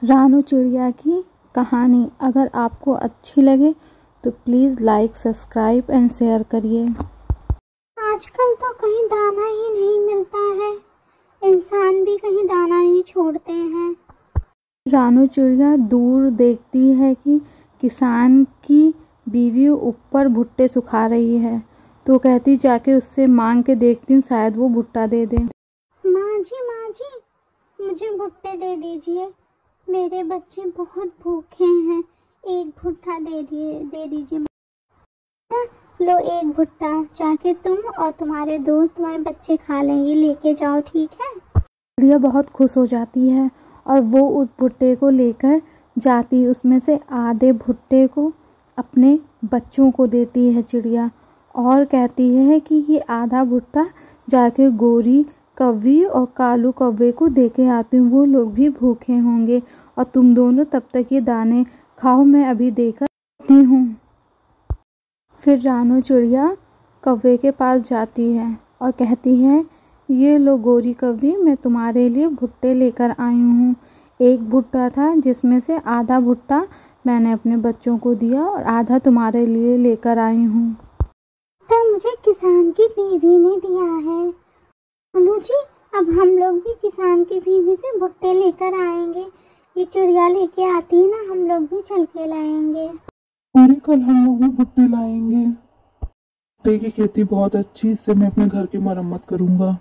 रानू चिड़िया की कहानी अगर आपको अच्छी लगे तो please like, subscribe and share करिए। आजकल तो कहीं दाना ही नहीं मिलता है, इंसान भी कहीं दाना नहीं छोड़ते हैं। रानू चिड़िया दूर देखती है कि किसान की बीवी ऊपर भुट्टे सुखा रही है, तो कहती जाके उससे मांग के देखती हूँ, शायद वो भुट्टा दे दे। माँ जी मुझे भुट्टे दे दीजिए, मेरे बच्चे बहुत भूखे हैं, एक भुट्टा दे दीजिए। लो एक भुट्टा, जाके तुम और तुम्हारे दोस्त तुम्हारे बच्चे खा लेंगे, लेके जाओ, ठीक है। चिड़िया बहुत खुश हो जाती है और वो उस भुट्टे को लेकर जाती, उसमें से आधे भुट्टे को अपने बच्चों को देती है चिड़िया, और कहती है कि ये आधा भुट्टा जाके गोरी कौवी और कालू कौवे को दे के आती हूँ, वो लोग भी भूखे होंगे, और तुम दोनों तब तक ये दाने खाओ, मैं अभी देकर आती हूँ। फिर रानू चिड़िया कौवे के पास जाती है और कहती है, ये लो गोरी कौवी, मैं तुम्हारे लिए भुट्टे लेकर आई हूँ। एक भुट्टा था जिसमें से आधा भुट्टा मैंने अपने बच्चों को दिया और आधा तुम्हारे लिए लेकर आई हूँ। तो मुझे किसान की बीवी ने दिया है। बोलो जी, अब हम लोग भी किसान की बीवी से भुट्टे लेकर आएंगे। ये चिड़िया लेके आती है ना, हम लोग भी चल के लाएंगे। अरे कल हम लोग भी भुट्टे लाएंगे। भुट्टे की खेती बहुत अच्छी, इससे मैं अपने घर की मरम्मत करूंगा।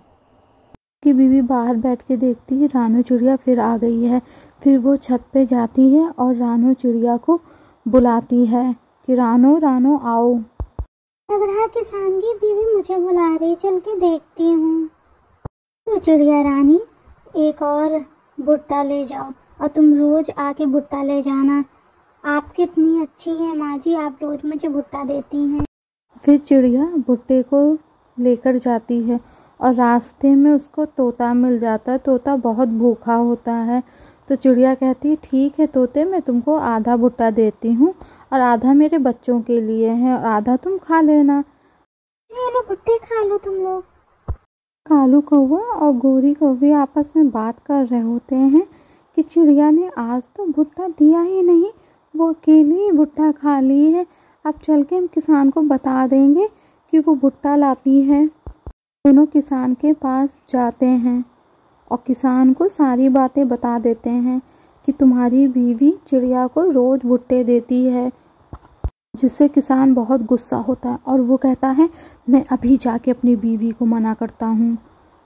की बीवी बाहर बैठ के देखती है रानू चिड़िया फिर आ गई है। फिर वो छत पे जाती है और रानू चिड़िया को बुलाती है कि रानू रानू आओ। लग रहा है किसान की बीवी मुझे बुला रही, चल के देखती हूँ। तो चिड़िया रानी, एक और भुट्टा ले जाओ और तुम रोज आके भुट्टा ले जाना। आप कितनी अच्छी हैं माँ जी, आप रोज मुझे भुट्टा देती हैं। फिर चिड़िया भुट्टे को लेकर जाती है और रास्ते में उसको तोता मिल जाता है। तोता बहुत भूखा होता है, तो चिड़िया कहती है, ठीक है तोते, मैं तुमको आधा भुट्टा देती हूँ और आधा मेरे बच्चों के लिए है और आधा तुम खा लेना। ये लो भुट्टे खा लो तुम लोग। कालू कौवा और गोरी कौवी आपस में बात कर रहे होते हैं कि चिड़िया ने आज तो भुट्टा दिया ही नहीं, वो अकेली ही भुट्टा खा ली है। अब चल के हम किसान को बता देंगे कि वो भुट्टा लाती है। दोनों किसान के पास जाते हैं और किसान को सारी बातें बता देते हैं कि तुम्हारी बीवी चिड़िया को रोज भुट्टे देती है, जिससे किसान बहुत गुस्सा होता है और वो कहता है, मैं अभी जाके अपनी बीवी को मना करता हूँ,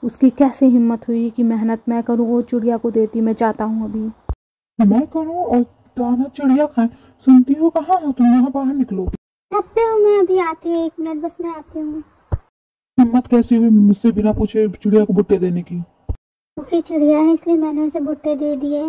उसकी कैसे हिम्मत हुई कि मेहनत मैं करूँ, वो चिड़िया को देती, मैं जाता हूँ अभी। मैं करूँ और दाना चिड़िया खाए? सुनती हो, कहाँ हो तुम? यहाँ बाहर निकलो। छत पे हूँ मैं, अभी आती हूँ, 1 मिनट बस मैं आती हूँ। हिम्मत कैसी हुई मुझसे बिना पूछे चिड़िया को भुट्टे देने की? भूखी चिड़िया है इसलिए मैंने उसे भुट्टे दे दिए।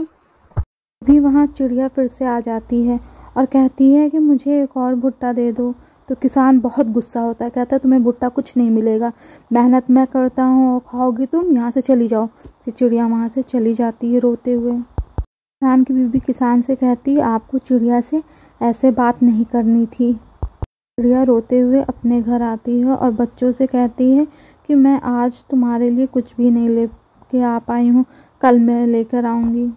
अभी वहाँ चिड़िया फिर से आ जाती है और कहती है कि मुझे एक और भुट्टा दे दो। तो किसान बहुत गुस्सा होता है, कहता है तुम्हें भुट्टा कुछ नहीं मिलेगा, मेहनत मैं करता हूँ और खाओगी तुम, यहाँ से चली जाओ। फिर चिड़िया वहाँ से चली जाती है रोते हुए। किसान की बीवी किसान से कहती है, आपको चिड़िया से ऐसे बात नहीं करनी थी। चिड़िया रोते हुए अपने घर आती है और बच्चों से कहती है कि मैं आज तुम्हारे लिए कुछ भी नहीं ले के आ पाई हूँ, कल मैं लेकर आऊँगी।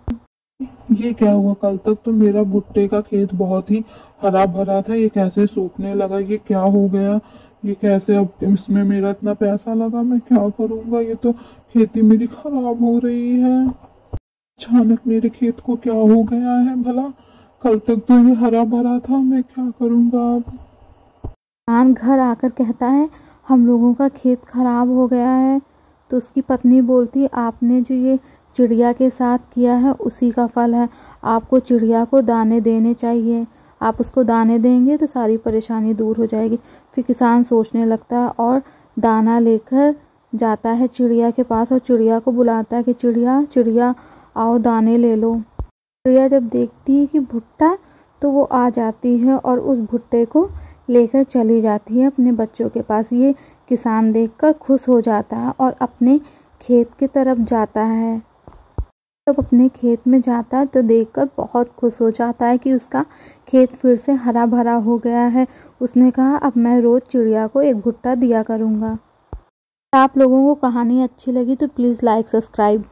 ये क्या हुआ? कल तक तो मेरा भुट्टे का खेत बहुत ही हरा भरा था, ये कैसे सूखने लगा? ये क्या हो गया? ये कैसे, अब इसमें मेरा इतना पैसा लगा, मैं क्या करूँगा? ये तो खेती मेरी खराब हो रही है। अचानक मेरे खेत को क्या हो गया है भला? कल तक तो ये हरा भरा था, मैं क्या करूँगा अब? किसान घर आकर कहता है, हम लोगों का खेत खराब हो गया है। तो उसकी पत्नी बोलती है, आपने जो ये चिड़िया के साथ किया है उसी का फल है, आपको चिड़िया को दाने देने चाहिए, आप उसको दाने देंगे तो सारी परेशानी दूर हो जाएगी। फिर किसान सोचने लगता है और दाना लेकर जाता है चिड़िया के पास और चिड़िया को बुलाता है कि चिड़िया चिड़िया आओ दाने ले लो। चिड़िया जब देखती है कि भुट्टा, तो वो आ जाती है और उस भुट्टे को लेकर चली जाती है अपने बच्चों के पास। ये किसान देखकर खुश हो जाता है और अपने खेत की तरफ जाता है। जब अपने खेत में जाता है तो देखकर बहुत खुश हो जाता है कि उसका खेत फिर से हरा भरा हो गया है। उसने कहा, अब मैं रोज चिड़िया को एक भुट्टा दिया करूँगा। आप लोगों को कहानी अच्छी लगी तो प्लीज़ लाइक, सब्सक्राइब